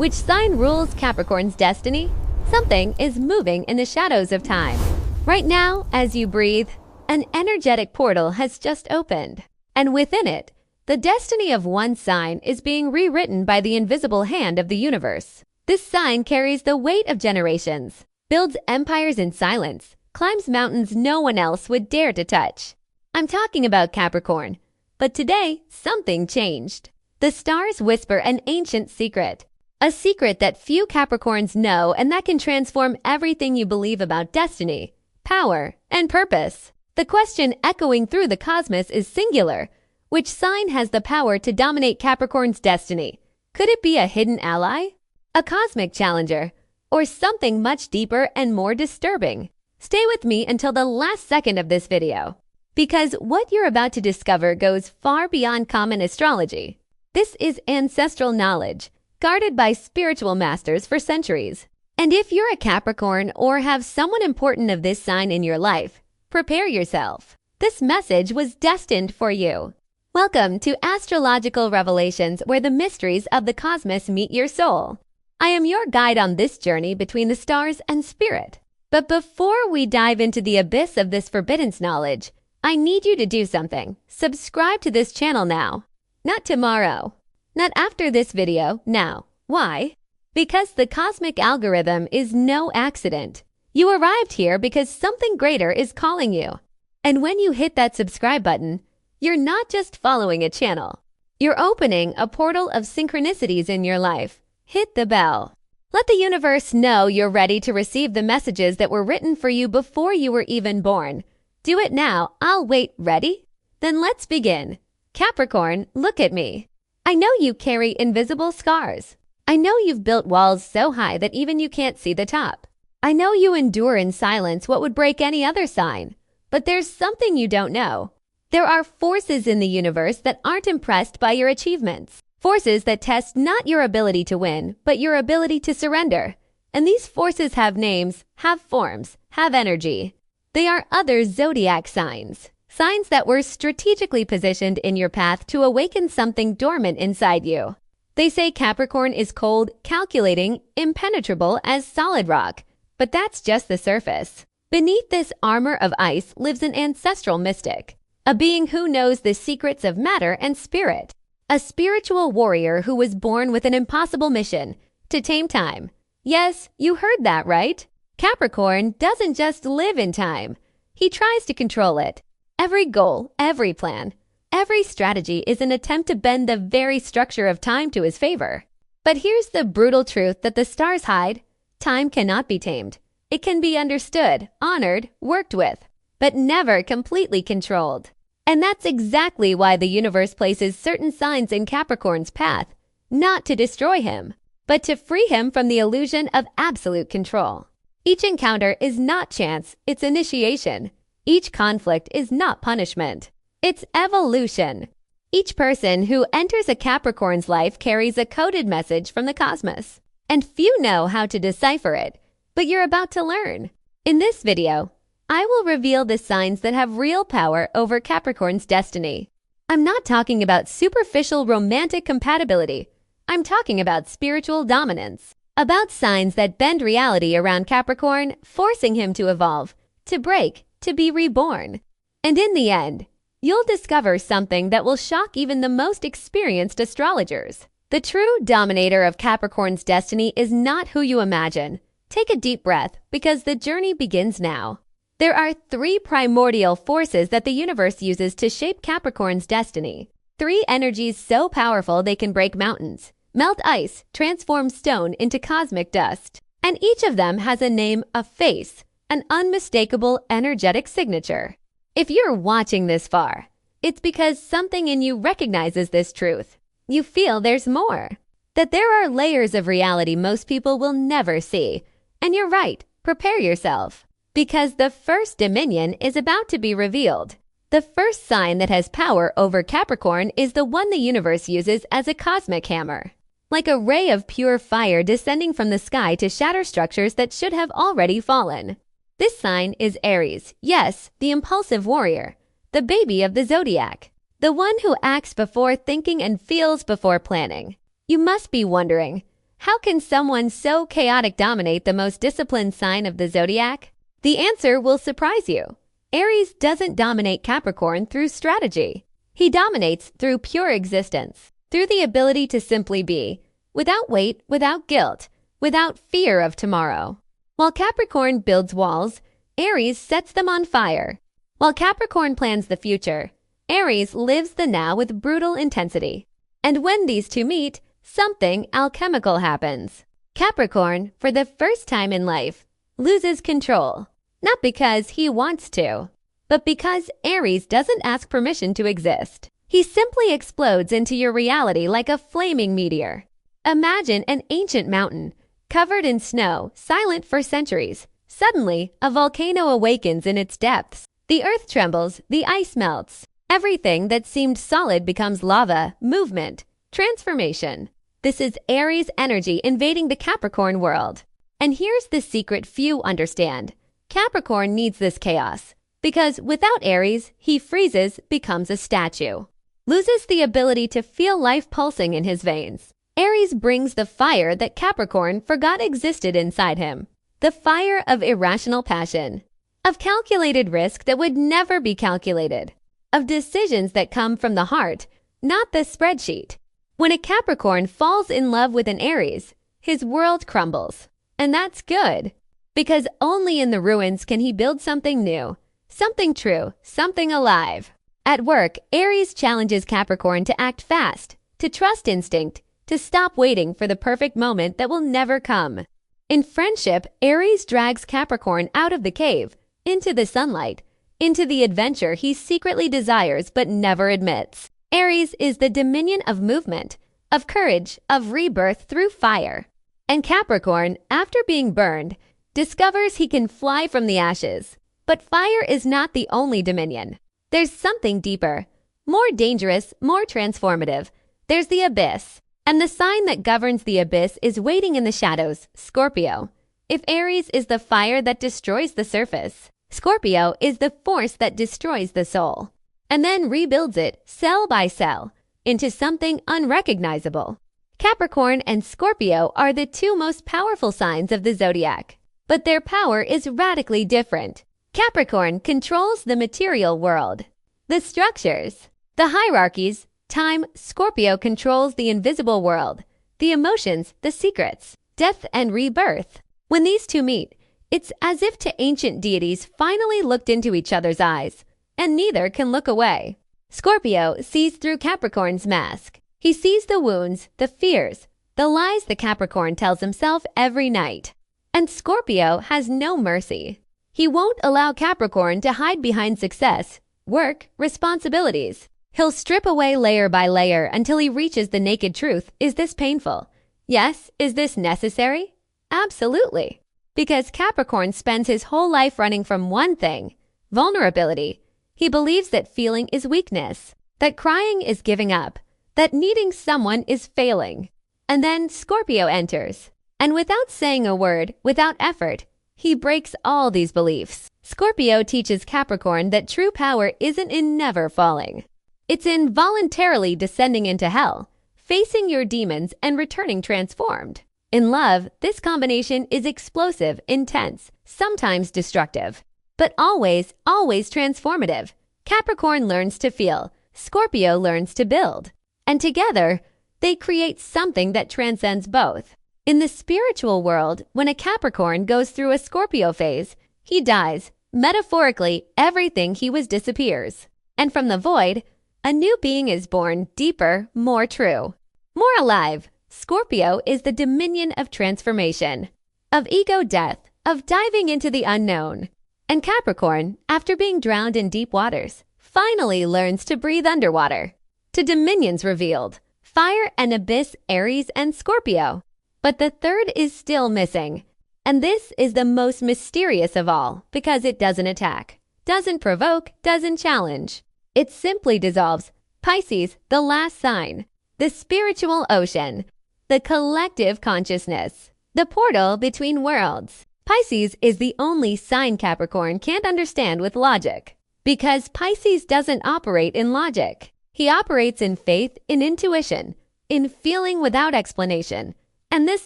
Which sign rules Capricorn's destiny? Something is moving in the shadows of time. Right now, as you breathe, an energetic portal has just opened. And within it, the destiny of one sign is being rewritten by the invisible hand of the universe. This sign carries the weight of generations, builds empires in silence, climbs mountains no one else would dare to touch. I'm talking about Capricorn. But today, something changed. The stars whisper an ancient secret. A secret that few Capricorns know and that can transform everything you believe about destiny, power, and purpose. The question echoing through the cosmos is singular. Which sign has the power to dominate Capricorn's destiny? Could it be a hidden ally? A cosmic challenger? Or something much deeper and more disturbing? Stay with me until the last second of this video, because what you're about to discover goes far beyond common astrology. This is ancestral knowledge, guarded by spiritual masters for centuries. And if you're a Capricorn or have someone important of this sign in your life, prepare yourself. This message was destined for you. Welcome to Astrological Revelations, where the mysteries of the cosmos meet your soul. I am your guide on this journey between the stars and spirit. But before we dive into the abyss of this forbidden knowledge, I need you to do something. Subscribe to this channel now. Not tomorrow. Not after this video, now. Why? Because the cosmic algorithm is no accident. You arrived here because something greater is calling you. And when you hit that subscribe button, you're not just following a channel. You're opening a portal of synchronicities in your life. Hit the bell. Let the universe know you're ready to receive the messages that were written for you before you were even born. Do it now. I'll wait. Ready? Then let's begin. Capricorn, look at me. I know you carry invisible scars. I know you've built walls so high that even you can't see the top. I know you endure in silence what would break any other sign. But there's something you don't know. There are forces in the universe that aren't impressed by your achievements. Forces that test not your ability to win, but your ability to surrender. And these forces have names, have forms, have energy. They are other zodiac signs. Signs that were strategically positioned in your path to awaken something dormant inside you. They say Capricorn is cold, calculating, impenetrable as solid rock. But that's just the surface. Beneath this armor of ice lives an ancestral mystic. A being who knows the secrets of matter and spirit. A spiritual warrior who was born with an impossible mission, to tame time. Yes, you heard that right. Capricorn doesn't just live in time. He tries to control it. Every goal, every plan, every strategy is an attempt to bend the very structure of time to his favor. But here's the brutal truth that the stars hide. Time cannot be tamed. It can be understood, honored, worked with, but never completely controlled. And that's exactly why the universe places certain signs in Capricorn's path, not to destroy him, but to free him from the illusion of absolute control. Each encounter is not chance, it's initiation. Each conflict is not punishment. It's evolution. Each person who enters a Capricorn's life carries a coded message from the cosmos, and few know how to decipher it, but you're about to learn. In this video, I will reveal the signs that have real power over Capricorn's destiny. I'm not talking about superficial romantic compatibility. I'm talking about spiritual dominance. About signs that bend reality around Capricorn, forcing him to evolve, to break, to be reborn. And in the end, you'll discover something that will shock even the most experienced astrologers. The true dominator of Capricorn's destiny is not who you imagine. Take a deep breath, because the journey begins now. There are 3 primordial forces that the universe uses to shape Capricorn's destiny. 3 energies so powerful they can break mountains, melt ice, transform stone into cosmic dust. And each of them has a name, a face, an unmistakable energetic signature. If you're watching this far, it's because something in you recognizes this truth. You feel there's more. That there are layers of reality most people will never see. And you're right, prepare yourself. Because the first dominion is about to be revealed. The first sign that has power over Capricorn is the one the universe uses as a cosmic hammer. Like a ray of pure fire descending from the sky to shatter structures that should have already fallen. This sign is Aries, yes, the impulsive warrior, the baby of the zodiac, the one who acts before thinking and feels before planning. You must be wondering, How can someone so chaotic dominate the most disciplined sign of the zodiac? The answer will surprise you. Aries doesn't dominate Capricorn through strategy. He dominates through pure existence, through the ability to simply be, without weight, without guilt, without fear of tomorrow. While Capricorn builds walls, Aries sets them on fire. While Capricorn plans the future, Aries lives the now with brutal intensity. And when these two meet, something alchemical happens. Capricorn, for the first time in life, loses control. Not because he wants to, but because Aries doesn't ask permission to exist. He simply explodes into your reality like a flaming meteor. Imagine an ancient mountain, covered in snow, silent for centuries. Suddenly, a volcano awakens in its depths. The earth trembles, the ice melts. Everything that seemed solid becomes lava, movement, transformation. This is Aries energy invading the Capricorn world. And here's the secret few understand. Capricorn needs this chaos, because without Aries, he freezes, becomes a statue. Loses the ability to feel life pulsing in his veins. Aries brings the fire that Capricorn forgot existed inside him. The fire of irrational passion, of calculated risk that would never be calculated, of decisions that come from the heart, not the spreadsheet. When a Capricorn falls in love with an Aries, his world crumbles. And that's good, because only in the ruins can he build something new, something true, something alive. At work, Aries challenges Capricorn to act fast, to trust instinct, to stop waiting for the perfect moment that will never come. In friendship, Aries drags Capricorn out of the cave, into the sunlight, into the adventure he secretly desires but never admits. Aries is the dominion of movement, of courage, of rebirth through fire. And Capricorn, after being burned, discovers he can fly from the ashes. But fire is not the only dominion. There's something deeper, more dangerous, more transformative. There's the abyss. And the sign that governs the abyss is waiting in the shadows, Scorpio. If Aries is the fire that destroys the surface, Scorpio is the force that destroys the soul, and then rebuilds it, cell by cell, into something unrecognizable. Capricorn and Scorpio are the two most powerful signs of the zodiac, but their power is radically different. Capricorn controls the material world, the structures, the hierarchies. Time, Scorpio controls the invisible world, the emotions, the secrets, death and rebirth. When these two meet, it's as if two ancient deities finally looked into each other's eyes, and neither can look away. Scorpio sees through Capricorn's mask. He sees the wounds, the fears, the lies the Capricorn tells himself every night. And Scorpio has no mercy. He won't allow Capricorn to hide behind success, work, responsibilities. He'll strip away layer by layer until he reaches the naked truth. Is this painful? Yes. Is this necessary? Absolutely. Because Capricorn spends his whole life running from one thing, vulnerability. He believes that feeling is weakness, that crying is giving up, that needing someone is failing. And then Scorpio enters. And without saying a word, without effort, he breaks all these beliefs. Scorpio teaches Capricorn that true power isn't in never falling. It's in voluntarily descending into hell, facing your demons and returning transformed. In love, this combination is explosive, intense, sometimes destructive, but always, always transformative. Capricorn learns to feel, Scorpio learns to build. And together, they create something that transcends both. In the spiritual world, when a Capricorn goes through a Scorpio phase, he dies. Metaphorically, everything he was disappears. And from the void, a new being is born, deeper, more true, more alive. Scorpio is the dominion of transformation, of ego death, of diving into the unknown. And Capricorn, after being drowned in deep waters, finally learns to breathe underwater. To dominions revealed, fire and abyss, Aries and Scorpio. But the third is still missing. And this is the most mysterious of all, because it doesn't attack, doesn't provoke, doesn't challenge. It simply dissolves. Pisces, the last sign, the spiritual ocean, the collective consciousness, the portal between worlds. Pisces is the only sign Capricorn can't understand with logic, because Pisces doesn't operate in logic. He operates in faith, in intuition, in feeling without explanation, And this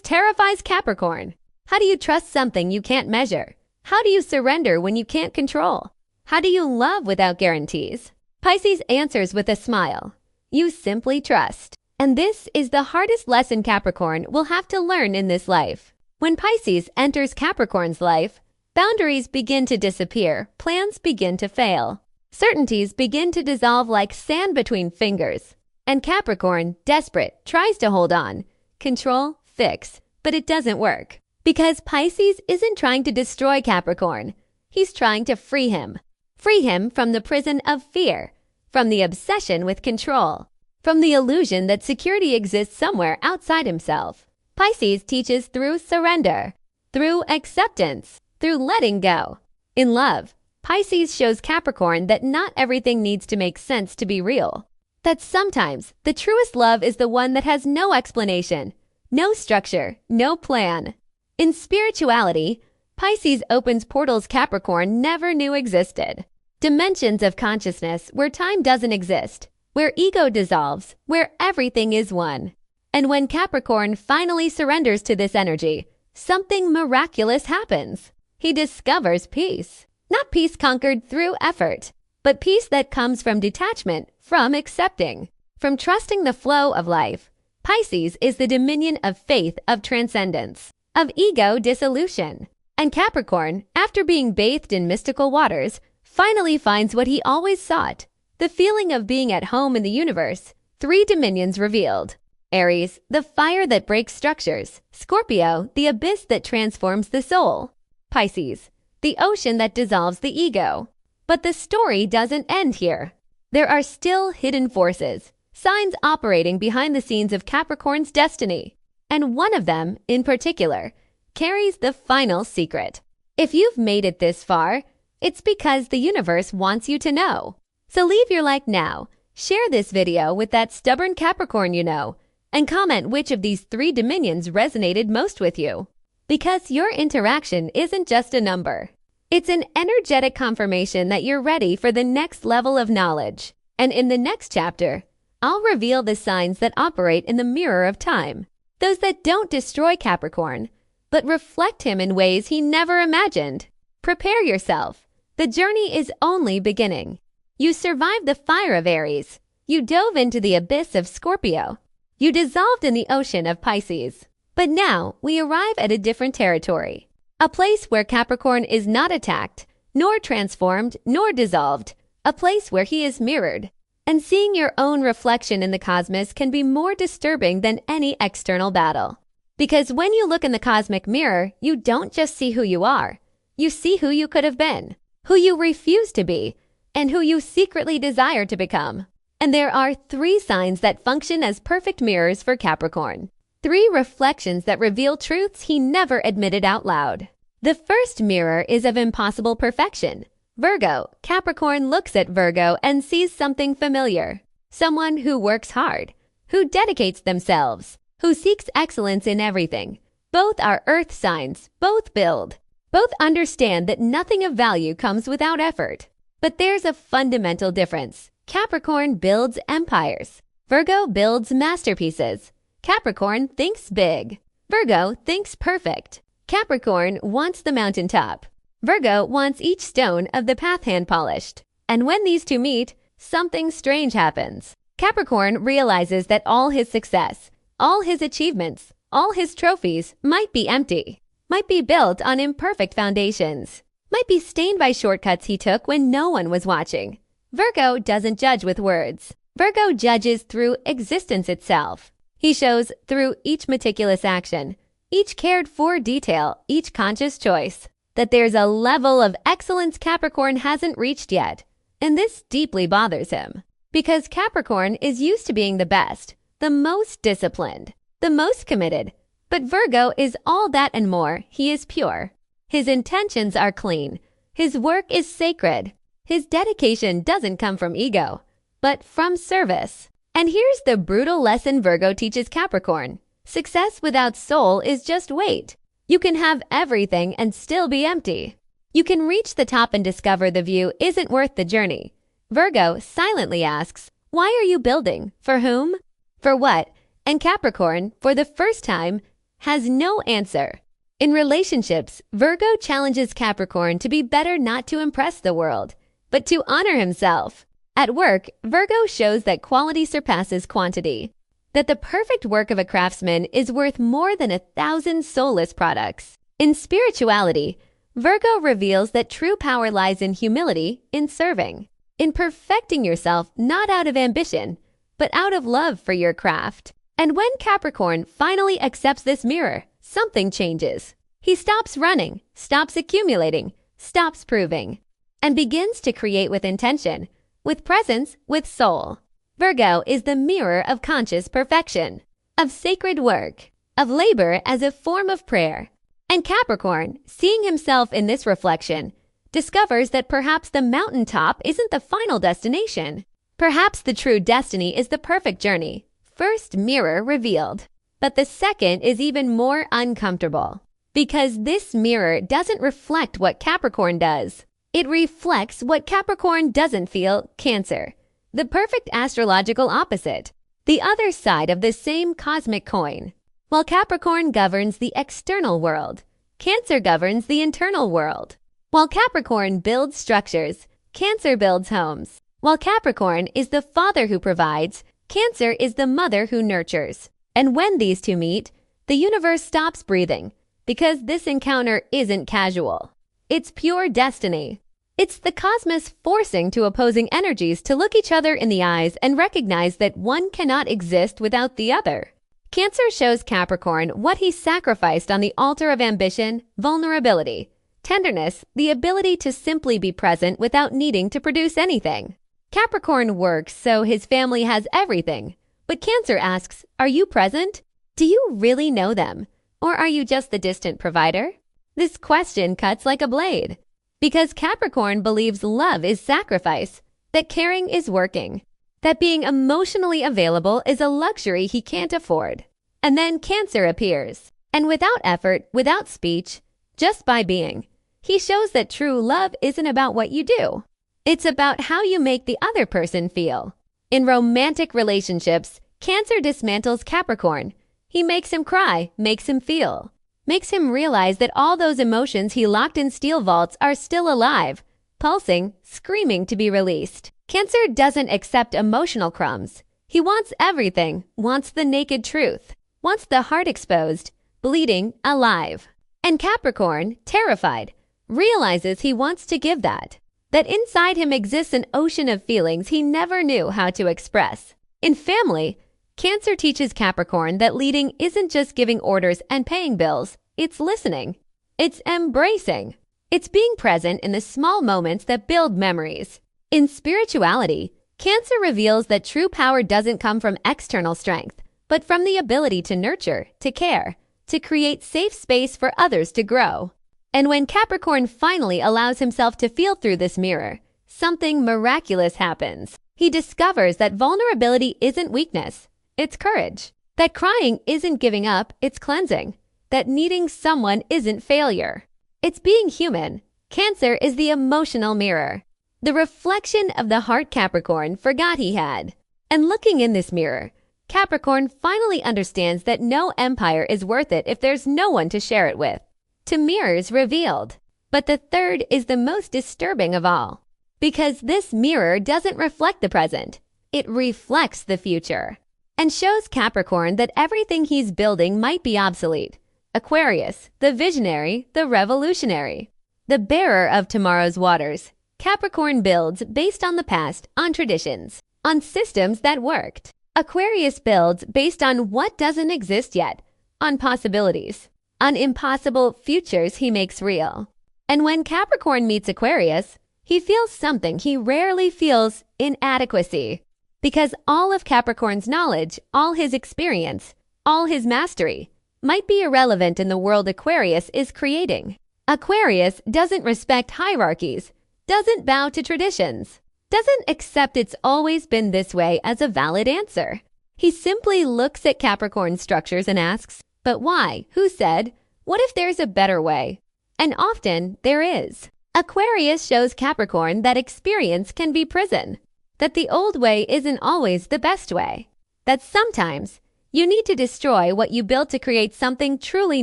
terrifies Capricorn. How do you trust something you can't measure? How do you surrender when you can't control? How do you love without guarantees? Pisces answers with a smile. You simply trust. And this is the hardest lesson Capricorn will have to learn in this life. When Pisces enters Capricorn's life, boundaries begin to disappear, plans begin to fail. Certainties begin to dissolve like sand between fingers. And Capricorn, desperate, tries to hold on, control, fix, but it doesn't work. Because Pisces isn't trying to destroy Capricorn. He's trying to free him. Free him from the prison of fear, from the obsession with control, from the illusion that security exists somewhere outside himself. Pisces teaches through surrender, through acceptance, through letting go. In love, Pisces shows Capricorn that not everything needs to make sense to be real. That sometimes the truest love is the one that has no explanation, no structure, no plan. In spirituality, Pisces opens portals Capricorn never knew existed. Dimensions of consciousness where time doesn't exist, where ego dissolves, where everything is one. And when Capricorn finally surrenders to this energy, something miraculous happens. He discovers peace. Not peace conquered through effort, but peace that comes from detachment, from accepting, from trusting the flow of life. Pisces is the dominion of faith, of transcendence, of ego dissolution. And Capricorn, after being bathed in mystical waters, finally finds what he always sought, the feeling of being at home in the universe. 3 dominions revealed. Aries, the fire that breaks structures. Scorpio, the abyss that transforms the soul. Pisces, the ocean that dissolves the ego. But the story doesn't end here. There are still hidden forces, signs operating behind the scenes of Capricorn's destiny. And one of them, in particular, carries the final secret. If you've made it this far, it's because the universe wants you to know. So leave your like now, share this video with that stubborn Capricorn you know, and comment which of these 3 dominions resonated most with you. Because your interaction isn't just a number. It's an energetic confirmation that you're ready for the next level of knowledge. And in the next chapter, I'll reveal the signs that operate in the mirror of time. Those that don't destroy Capricorn, but reflect him in ways he never imagined. Prepare yourself. The journey is only beginning. You survived the fire of Aries. You dove into the abyss of Scorpio. You dissolved in the ocean of Pisces. But now we arrive at a different territory. A place where Capricorn is not attacked, nor transformed, nor dissolved. A place where he is mirrored. And seeing your own reflection in the cosmos can be more disturbing than any external battle. Because when you look in the cosmic mirror, you don't just see who you are. You see who you could have been, who you refuse to be, and who you secretly desire to become. And there are 3 signs that function as perfect mirrors for Capricorn. 3 reflections that reveal truths he never admitted out loud. The first mirror is of impossible perfection. Virgo. Capricorn looks at Virgo and sees something familiar. Someone who works hard, who dedicates themselves, who seeks excellence in everything. Both are earth signs, both build. Both understand that nothing of value comes without effort. But there's a fundamental difference. Capricorn builds empires. Virgo builds masterpieces. Capricorn thinks big. Virgo thinks perfect. Capricorn wants the mountaintop. Virgo wants each stone of the path hand polished. And when these 2 meet, something strange happens. Capricorn realizes that all his success, all his achievements, all his trophies might be empty, might be built on imperfect foundations, might be stained by shortcuts he took when no one was watching. Virgo doesn't judge with words. Virgo judges through existence itself. He shows through each meticulous action, each cared for detail, each conscious choice, that there's a level of excellence Capricorn hasn't reached yet. And this deeply bothers him. Because Capricorn is used to being the best, the most disciplined, the most committed. But Virgo is all that and more. He is pure. His intentions are clean. His work is sacred. His dedication doesn't come from ego, but from service. And here's the brutal lesson Virgo teaches Capricorn. Success without soul is just weight. You can have everything and still be empty. You can reach the top and discover the view isn't worth the journey. Virgo silently asks, why are you building? For whom? For what? And Capricorn, for the first time, has no answer. In relationships, Virgo challenges Capricorn to be better not to impress the world, but to honor himself. At work, Virgo shows that quality surpasses quantity, that the perfect work of a craftsman is worth more than 1,000 soulless products. In spirituality, Virgo reveals that true power lies in humility, in serving, in perfecting yourself not out of ambition, but out of love for your craft. And when Capricorn finally accepts this mirror, something changes. He stops running, stops accumulating, stops proving, and begins to create with intention, with presence, with soul. Virgo is the mirror of conscious perfection, of sacred work, of labor as a form of prayer. And Capricorn, seeing himself in this reflection, discovers that perhaps the mountaintop isn't the final destination. Perhaps the true destiny is the perfect journey, first mirror revealed. But the second is even more uncomfortable, because this mirror doesn't reflect what Capricorn does. It reflects what Capricorn doesn't feel, Cancer, the perfect astrological opposite, the other side of the same cosmic coin. While Capricorn governs the external world, Cancer governs the internal world. While Capricorn builds structures, Cancer builds homes. While Capricorn is the father who provides, Cancer is the mother who nurtures. And when these two meet, the universe stops breathing, because this encounter isn't casual. It's pure destiny. It's the cosmos forcing two opposing energies to look each other in the eyes and recognize that one cannot exist without the other. Cancer shows Capricorn what he sacrificed on the altar of ambition, vulnerability, tenderness, the ability to simply be present without needing to produce anything. Capricorn works so his family has everything, but Cancer asks, are you present? Do you really know them? Or are you just the distant provider? This question cuts like a blade, because Capricorn believes love is sacrifice, that caring is working, that being emotionally available is a luxury he can't afford. And then Cancer appears, and without effort, without speech, just by being, he shows that true love isn't about what you do. It's about how you make the other person feel. In romantic relationships, Cancer dismantles Capricorn. He makes him cry, makes him feel, makes him realize that all those emotions he locked in steel vaults are still alive, pulsing, screaming to be released. Cancer doesn't accept emotional crumbs. He wants everything, wants the naked truth, wants the heart exposed, bleeding, alive. And Capricorn, terrified, realizes he wants to give that inside him exists an ocean of feelings he never knew how to express. In family, Cancer teaches Capricorn that leading isn't just giving orders and paying bills, it's listening. It's embracing. It's being present in the small moments that build memories. In spirituality, Cancer reveals that true power doesn't come from external strength, but from the ability to nurture, to care, to create safe space for others to grow. And when Capricorn finally allows himself to feel through this mirror, something miraculous happens. He discovers that vulnerability isn't weakness, it's courage. That crying isn't giving up, it's cleansing. That needing someone isn't failure. It's being human. Cancer is the emotional mirror, the reflection of the heart Capricorn forgot he had. And looking in this mirror, Capricorn finally understands that no empire is worth it if there's no one to share it with. To mirrors revealed. But the third is the most disturbing of all, because this mirror doesn't reflect the present. It reflects the future and shows Capricorn that everything he's building might be obsolete. Aquarius, the visionary, the revolutionary, the bearer of tomorrow's waters. Capricorn builds based on the past, on traditions, on systems that worked. Aquarius builds based on what doesn't exist yet, on possibilities, on impossible futures he makes real. And when Capricorn meets Aquarius, he feels something he rarely feels: inadequacy. Because all of Capricorn's knowledge, all his experience, all his mastery might be irrelevant in the world Aquarius is creating. Aquarius doesn't respect hierarchies, doesn't bow to traditions, doesn't accept it's always been this way as a valid answer. He simply looks at Capricorn's structures and asks, but why? Who said? What if there's a better way? And often there is. Aquarius shows Capricorn that experience can be prison, that the old way isn't always the best way, that sometimes You need to destroy what you built to create something truly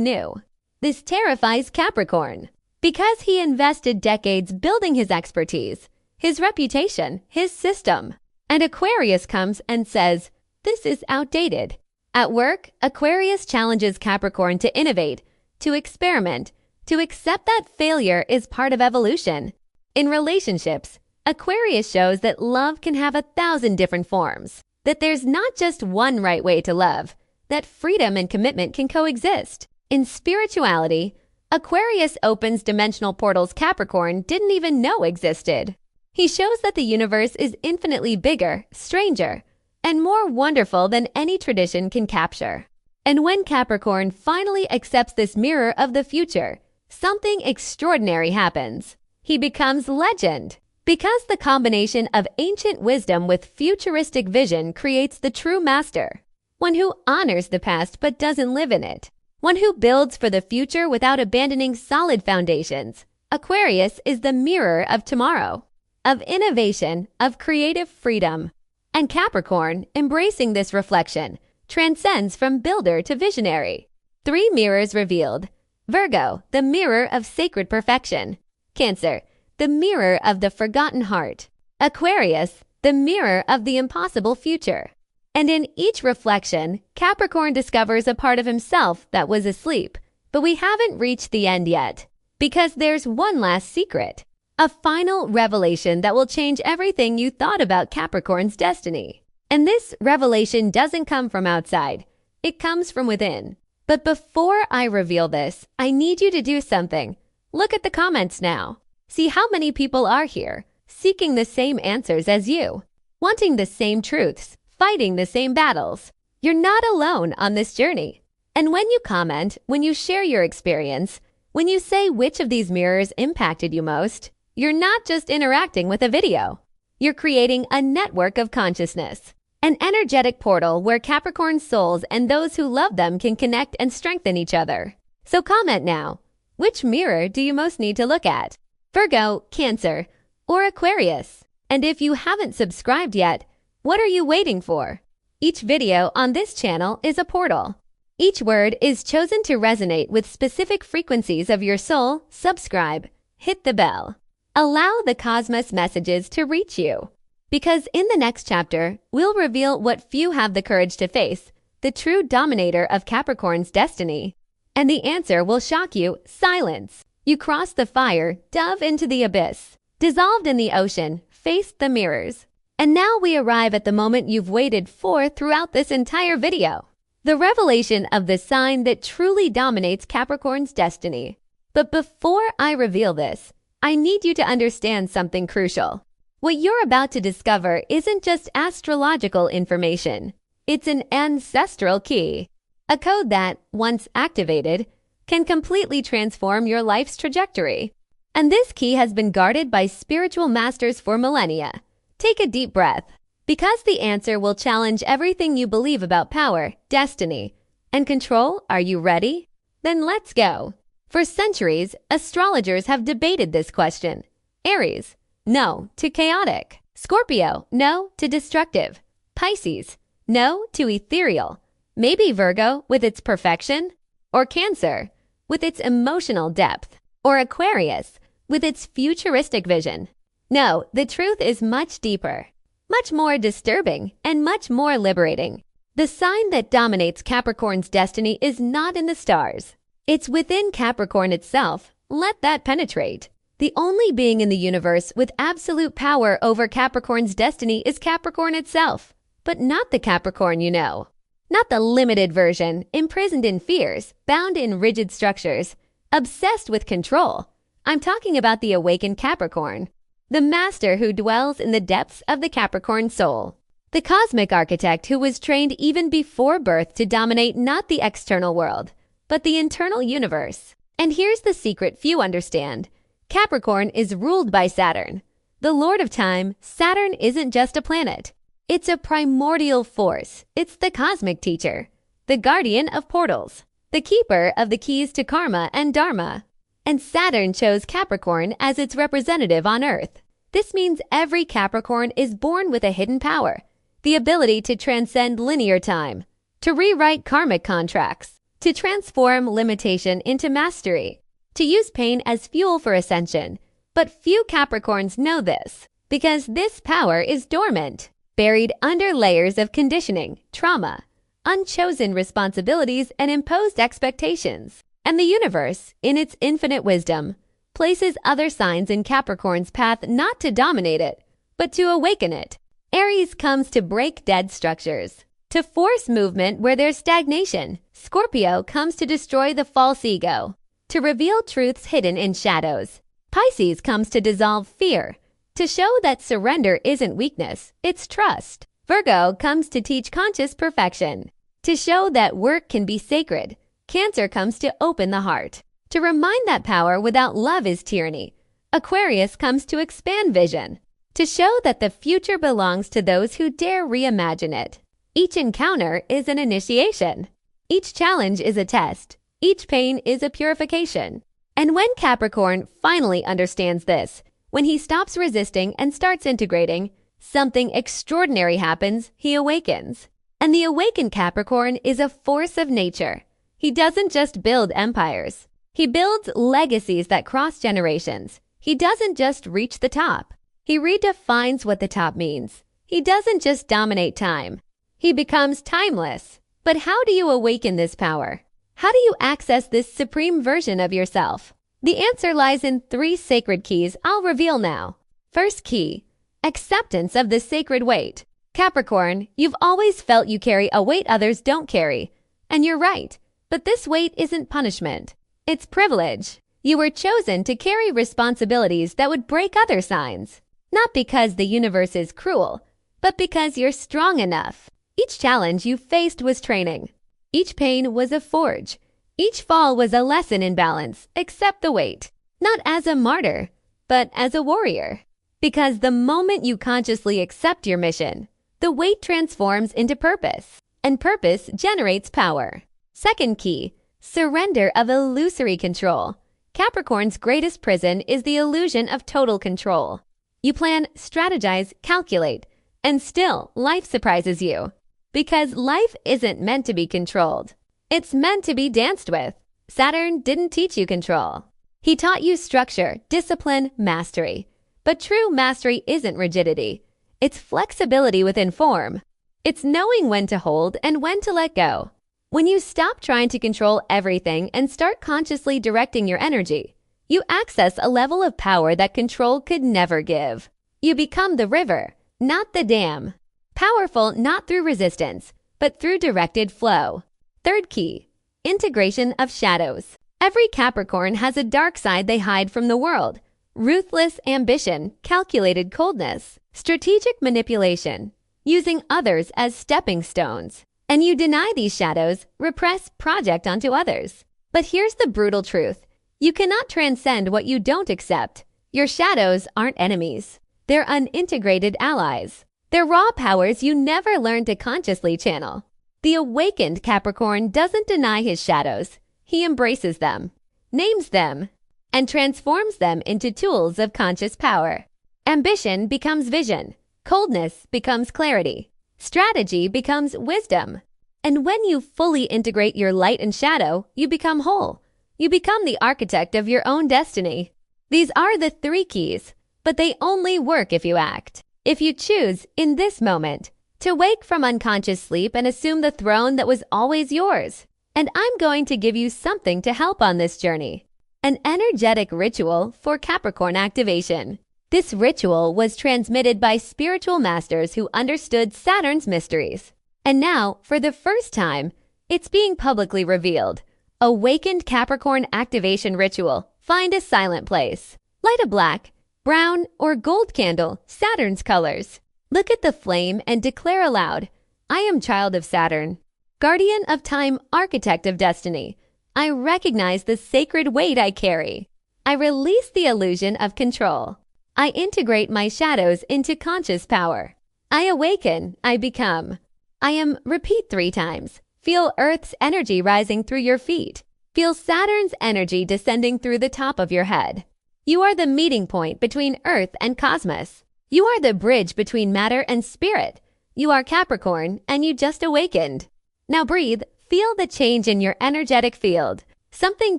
new. This terrifies Capricorn because he invested decades building his expertise, his reputation, his system. And Aquarius comes and says, "This is outdated." At work, Aquarius challenges Capricorn to innovate, to experiment, to accept that failure is part of evolution. In relationships, Aquarius shows that love can have 1,000 different forms, that there's not just one right way to love, that freedom and commitment can coexist. In spirituality, Aquarius opens dimensional portals Capricorn didn't even know existed. He shows that the universe is infinitely bigger, stranger, and more wonderful than any tradition can capture. And when Capricorn finally accepts this mirror of the future, something extraordinary happens. He becomes legend. Because the combination of ancient wisdom with futuristic vision creates the true master. One who honors the past but doesn't live in it. One who builds for the future without abandoning solid foundations. Aquarius is the mirror of tomorrow, of innovation, of creative freedom. And Capricorn, embracing this reflection, transcends from builder to visionary. 3 mirrors revealed. Virgo, the mirror of sacred perfection. Cancer, the mirror of the forgotten heart. Aquarius, the mirror of the impossible future. And in each reflection, Capricorn discovers a part of himself that was asleep. But we haven't reached the end yet, because there's one last secret. A final revelation that will change everything you thought about Capricorn's destiny. And this revelation doesn't come from outside. It comes from within. But before I reveal this, I need you to do something. Look at the comments now. See how many people are here, seeking the same answers as you, wanting the same truths, fighting the same battles. You're not alone on this journey. And when you comment, when you share your experience, when you say which of these mirrors impacted you most, you're not just interacting with a video. You're creating a network of consciousness, an energetic portal where Capricorn souls and those who love them can connect and strengthen each other. So comment now. Which mirror do you most need to look at? Virgo, Cancer, or Aquarius? And if you haven't subscribed yet, what are you waiting for? Each video on this channel is a portal. Each word is chosen to resonate with specific frequencies of your soul. Subscribe. Hit the bell. Allow the cosmos messages to reach you. Because in the next chapter, we'll reveal what few have the courage to face, the true dominator of Capricorn's destiny. And the answer will shock you. Silence. You crossed the fire, dove into the abyss, dissolved in the ocean, faced the mirrors. And now we arrive at the moment you've waited for throughout this entire video. The revelation of the sign that truly dominates Capricorn's destiny. But before I reveal this, I need you to understand something crucial. What you're about to discover isn't just astrological information. It's an ancestral key. A code that, once activated, can completely transform your life's trajectory. And this key has been guarded by spiritual masters for millennia. Take a deep breath, because the answer will challenge everything you believe about power, destiny, and control. Are you ready? Then let's go. For centuries, astrologers have debated this question. Aries, no to chaotic. Scorpio, no to destructive. Pisces, no to ethereal. Maybe Virgo with its perfection? Or Cancer with its emotional depth? Or Aquarius with its futuristic vision? No, the truth is much deeper, much more disturbing, and much more liberating. The sign that dominates Capricorn's destiny is not in the stars. It's within Capricorn itself. Let that penetrate. The only being in the universe with absolute power over Capricorn's destiny is Capricorn itself. But not the Capricorn you know. Not the limited version, imprisoned in fears, bound in rigid structures, obsessed with control. I'm talking about the awakened Capricorn. The master who dwells in the depths of the Capricorn soul. The cosmic architect who was trained even before birth to dominate not the external world, but the internal universe. And here's the secret few understand. Capricorn is ruled by Saturn. The Lord of Time. Saturn isn't just a planet. It's a primordial force. It's the cosmic teacher, the guardian of portals, the keeper of the keys to karma and dharma. And Saturn chose Capricorn as its representative on Earth. This means every Capricorn is born with a hidden power, the ability to transcend linear time, to rewrite karmic contracts, to transform limitation into mastery, to use pain as fuel for ascension. But few Capricorns know this, because this power is dormant, buried under layers of conditioning, trauma, unchosen responsibilities, and imposed expectations. And the universe, in its infinite wisdom, places other signs in Capricorn's path not to dominate it, but to awaken it. Aries comes to break dead structures, to force movement where there's stagnation. Scorpio comes to destroy the false ego, to reveal truths hidden in shadows. Pisces comes to dissolve fear, to show that surrender isn't weakness, it's trust. Virgo comes to teach conscious perfection, to show that work can be sacred. Cancer comes to open the heart, to remind that power without love is tyranny. Aquarius comes to expand vision, to show that the future belongs to those who dare reimagine it. Each encounter is an initiation. Each challenge is a test. Each pain is a purification. And when Capricorn finally understands this, when he stops resisting and starts integrating, something extraordinary happens. He awakens. And the awakened Capricorn is a force of nature. He doesn't just build empires. He builds legacies that cross generations. He doesn't just reach the top. He redefines what the top means. He doesn't just dominate time. He becomes timeless. But how do you awaken this power? How do you access this supreme version of yourself? The answer lies in 3 sacred keys I'll reveal now. First key, acceptance of the sacred weight. Capricorn, you've always felt you carry a weight others don't carry. And you're right, but this weight isn't punishment. It's privilege. You were chosen to carry responsibilities that would break other signs. Not because the universe is cruel, but because you're strong enough. Each challenge you faced was training. Each pain was a forge. Each fall was a lesson in balance. Accept the weight, not as a martyr, but as a warrior. Because the moment you consciously accept your mission, the weight transforms into purpose, and purpose generates power. Second key, surrender of illusory control. Capricorn's greatest prison is the illusion of total control. You plan, strategize, calculate, and still life surprises you. Because life isn't meant to be controlled. It's meant to be danced with. Saturn didn't teach you control. He taught you structure, discipline, mastery. But true mastery isn't rigidity. It's flexibility within form. It's knowing when to hold and when to let go. When you stop trying to control everything and start consciously directing your energy, you access a level of power that control could never give. You become the river, not the dam. Powerful not through resistance, but through directed flow. Third key, integration of shadows. Every Capricorn has a dark side they hide from the world. Ruthless ambition, calculated coldness, strategic manipulation, using others as stepping stones. And you deny these shadows, repress, project onto others. But here's the brutal truth. You cannot transcend what you don't accept. Your shadows aren't enemies. They're unintegrated allies. They're raw powers you never learned to consciously channel. The awakened Capricorn doesn't deny his shadows. He embraces them, names them, and transforms them into tools of conscious power. Ambition becomes vision. Coldness becomes clarity. Strategy becomes wisdom. And when you fully integrate your light and shadow, you become whole. You become the architect of your own destiny. These are the 3 keys, but they only work if you act. If you choose, in this moment, to wake from unconscious sleep and assume the throne that was always yours. And I'm going to give you something to help on this journey. An energetic ritual for Capricorn activation. This ritual was transmitted by spiritual masters who understood Saturn's mysteries. And now, for the first time, it's being publicly revealed. Awakened Capricorn activation ritual. Find a silent place. Light a black, brown, or gold candle, Saturn's colors. Look at the flame and declare aloud, I am child of Saturn, guardian of time, architect of destiny. I recognize the sacred weight I carry. I release the illusion of control. I integrate my shadows into conscious power. I awaken, I become. I am, repeat 3 times. Feel Earth's energy rising through your feet. Feel Saturn's energy descending through the top of your head. You are the meeting point between Earth and cosmos. You are the bridge between matter and spirit. You are Capricorn, and you just awakened. Now breathe, feel the change in your energetic field. Something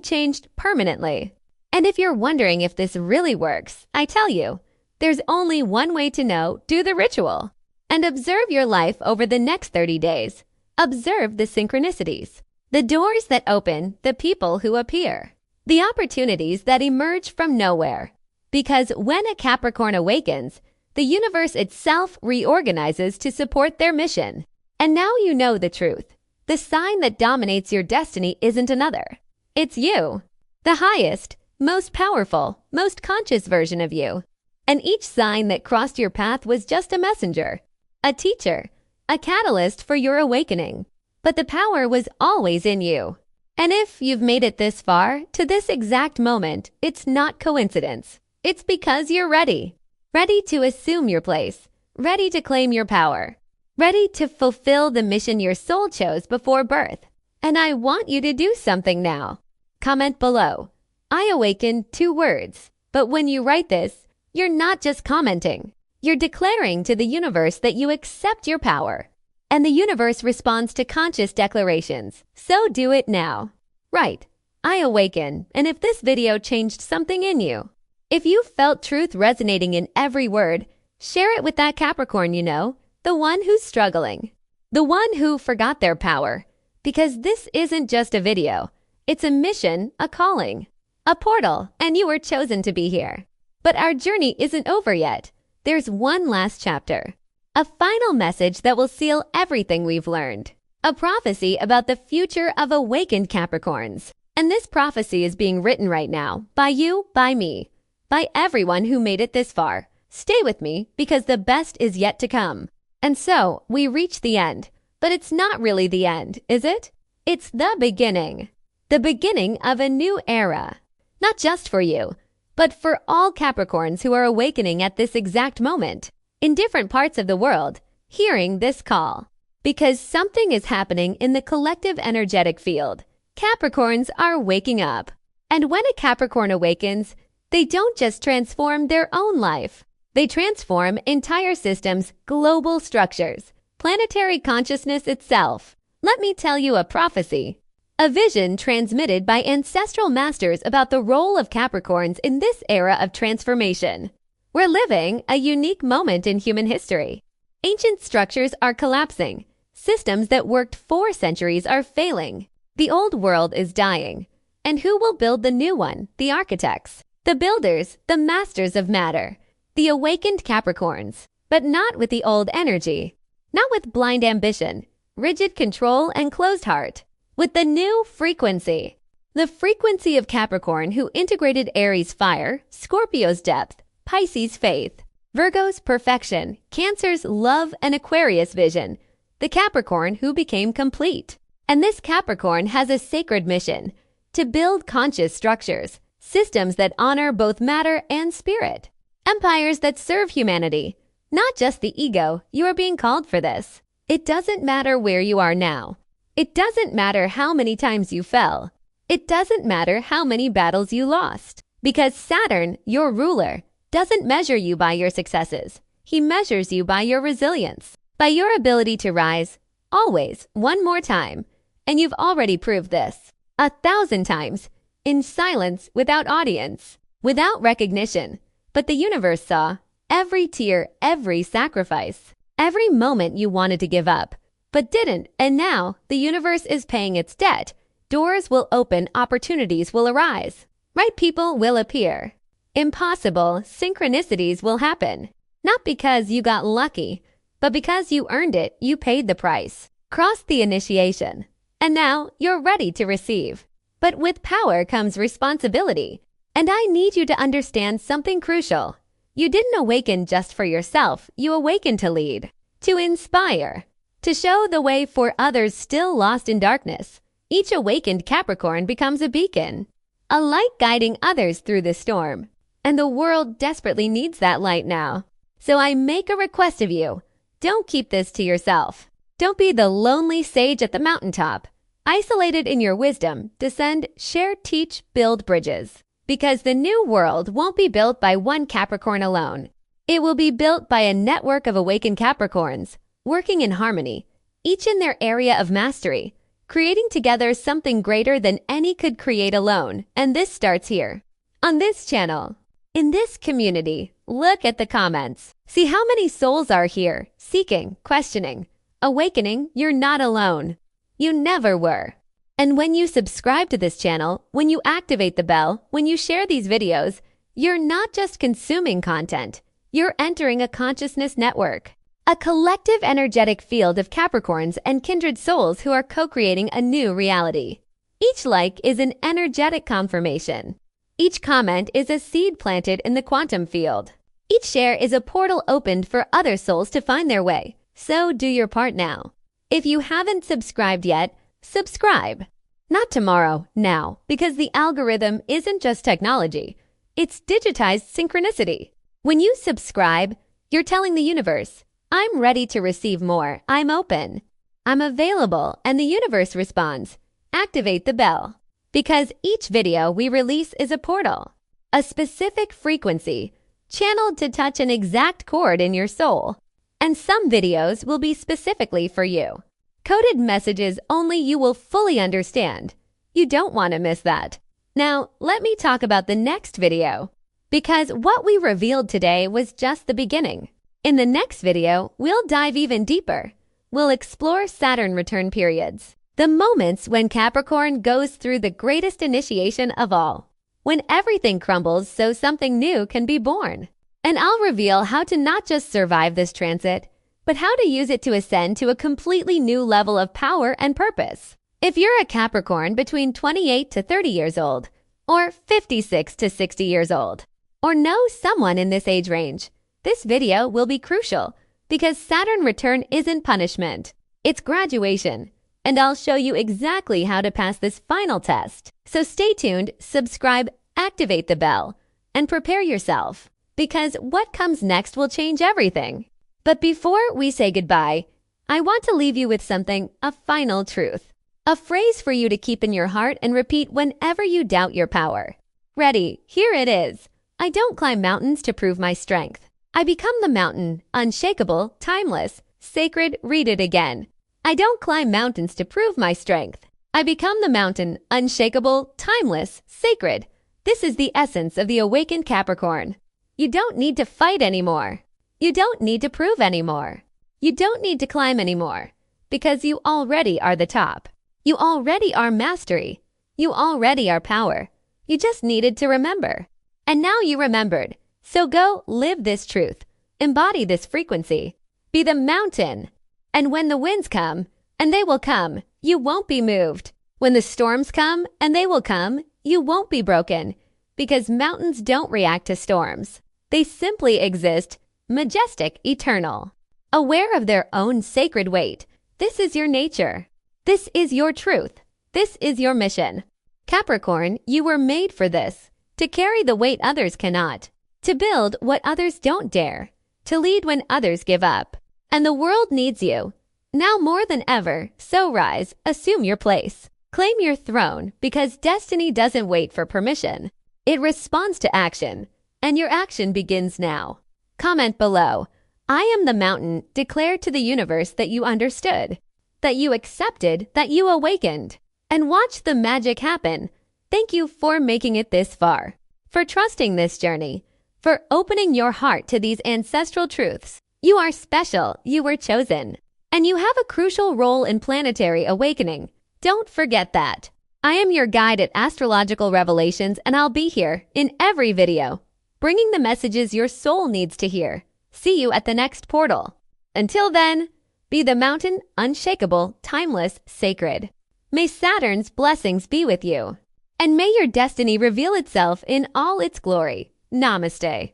changed permanently. And if you're wondering if this really works, I tell you, there's only one way to know: do the ritual. And observe your life over the next 30 days. Observe the synchronicities, the doors that open, the people who appear, the opportunities that emerge from nowhere. Because when a Capricorn awakens, the universe itself reorganizes to support their mission. And now you know the truth. The sign that dominates your destiny isn't another. It's you, the highest, most powerful, most conscious version of you. And each sign that crossed your path was just a messenger, a teacher, a catalyst for your awakening. But the power was always in you. And if you've made it this far, to this exact moment, it's not coincidence. It's because you're ready. Ready to assume your place. Ready to claim your power. Ready to fulfill the mission your soul chose before birth. And I want you to do something now. Comment below. I awaken 2 words. But when you write this, you're not just commenting. You're declaring to the universe that you accept your power. And the universe responds to conscious declarations. So do it now. Right. I awaken. And if this video changed something in you, if you felt truth resonating in every word, share it with that Capricorn you know, the one who's struggling, the one who forgot their power. Because this isn't just a video. It's a mission, a calling, a portal, and you were chosen to be here. But our journey isn't over yet. There's one last chapter. A final message that will seal everything we've learned. A prophecy about the future of awakened Capricorns. And this prophecy is being written right now by you, by me, by everyone who made it this far. Stay with me because the best is yet to come. And so we reach the end. But it's not really the end, is it? It's the beginning. The beginning of a new era. Not just for you, but for all Capricorns who are awakening at this exact moment, in different parts of the world, hearing this call. Because something is happening in the collective energetic field. Capricorns are waking up. And when a Capricorn awakens, they don't just transform their own life. They transform entire systems, global structures, planetary consciousness itself. Let me tell you a prophecy. A vision transmitted by ancestral masters about the role of Capricorns in this era of transformation. We're living a unique moment in human history. Ancient structures are collapsing. Systems that worked 4 centuries are failing. The old world is dying. And who will build the new one? The architects, the builders, the masters of matter, the awakened Capricorns. But not with the old energy. Not with blind ambition, rigid control, and closed heart. With the new frequency. The frequency of Capricorn who integrated Aries fire, Scorpio's depth, Pisces faith, Virgo's perfection, Cancer's love, and Aquarius vision. The Capricorn who became complete. And this Capricorn has a sacred mission to build conscious structures, systems that honor both matter and spirit, empires that serve humanity, not just the ego. You are being called for this. It doesn't matter where you are now. It doesn't matter how many times you fell. It doesn't matter how many battles you lost. Because Saturn, your ruler, doesn't measure you by your successes. He measures you by your resilience, by your ability to rise, always, one more time. And you've already proved this 1,000 times, in silence, without audience, without recognition. But the universe saw every tear, every sacrifice, every moment you wanted to give up, but didn't. And now the universe is paying its debt. Doors will open, opportunities will arise. Right people will appear. Impossible synchronicities will happen. Not because you got lucky, but because you earned it, you paid the price. Crossed the initiation. And now you're ready to receive. But with power comes responsibility. And I need you to understand something crucial. You didn't awaken just for yourself. You awakened to lead, to inspire, to show the way for others still lost in darkness. Each awakened Capricorn becomes a beacon, a light guiding others through the storm. And the world desperately needs that light now. So I make a request of you. Don't keep this to yourself. Don't be the lonely sage at the mountaintop. Isolated in your wisdom, descend, share, teach, build bridges. Because the new world won't be built by one Capricorn alone. It will be built by a network of awakened Capricorns, working in harmony, each in their area of mastery, creating together something greater than any could create alone. And this starts here, on this channel. In this community, look at the comments. See how many souls are here, seeking, questioning, awakening. You're not alone. You never were. And when you subscribe to this channel, when you activate the bell, when you share these videos, you're not just consuming content. You're entering a consciousness network, a collective energetic field of Capricorns and kindred souls who are co-creating a new reality. Each like is an energetic confirmation. Each comment is a seed planted in the quantum field. Each share is a portal opened for other souls to find their way. So do your part now. If you haven't subscribed yet, subscribe. Not tomorrow, now, because the algorithm isn't just technology. It's digitized synchronicity. When you subscribe, you're telling the universe, I'm ready to receive more. I'm open. I'm available. And the universe responds, activate the bell. Because each video we release is a portal, a specific frequency, channeled to touch an exact chord in your soul. And some videos will be specifically for you. Coded messages only you will fully understand. You don't want to miss that. Now, let me talk about the next video. Because what we revealed today was just the beginning. In the next video, we'll dive even deeper. We'll explore Saturn return periods. The moments when Capricorn goes through the greatest initiation of all. When everything crumbles so something new can be born. And I'll reveal how to not just survive this transit, but how to use it to ascend to a completely new level of power and purpose. If you're a Capricorn between 28 to 30 years old, or 56 to 60 years old, or know someone in this age range, this video will be crucial because Saturn return isn't punishment. It's graduation. And I'll show you exactly how to pass this final test. So stay tuned, subscribe, activate the bell, and prepare yourself. Because what comes next will change everything. But before we say goodbye, I want to leave you with something, a final truth. A phrase for you to keep in your heart and repeat whenever you doubt your power. Ready? Here it is. I don't climb mountains to prove my strength. I become the mountain, unshakable, timeless, sacred. Read it again. I don't climb mountains to prove my strength. I become the mountain, unshakable, timeless, sacred. This is the essence of the awakened Capricorn. You don't need to fight anymore. You don't need to prove anymore. You don't need to climb anymore. Because you already are the top. You already are mastery. You already are power. You just needed to remember. And now you remembered. So go live this truth. Embody this frequency. Be the mountain. And when the winds come, and they will come, you won't be moved. When the storms come, and they will come, you won't be broken. Because mountains don't react to storms. They simply exist, majestic, eternal. Aware of their own sacred weight. This is your nature. This is your truth. This is your mission. Capricorn, you were made for this. To carry the weight others cannot. To build what others don't dare. To lead when others give up. And the world needs you. Now more than ever, so rise, assume your place. Claim your throne because destiny doesn't wait for permission. It responds to action, and your action begins now. Comment below. I am the mountain. Declare to the universe that you understood, that you accepted, that you awakened. And watch the magic happen. Thank you for making it this far, for trusting this journey, for opening your heart to these ancestral truths. You are special, you were chosen, and you have a crucial role in planetary awakening. Don't forget that. I am your guide at Astrological Revelations, and I'll be here in every video, bringing the messages your soul needs to hear. See you at the next portal. Until then, be the mountain, unshakable, timeless, sacred. May Saturn's blessings be with you, and may your destiny reveal itself in all its glory. Namaste.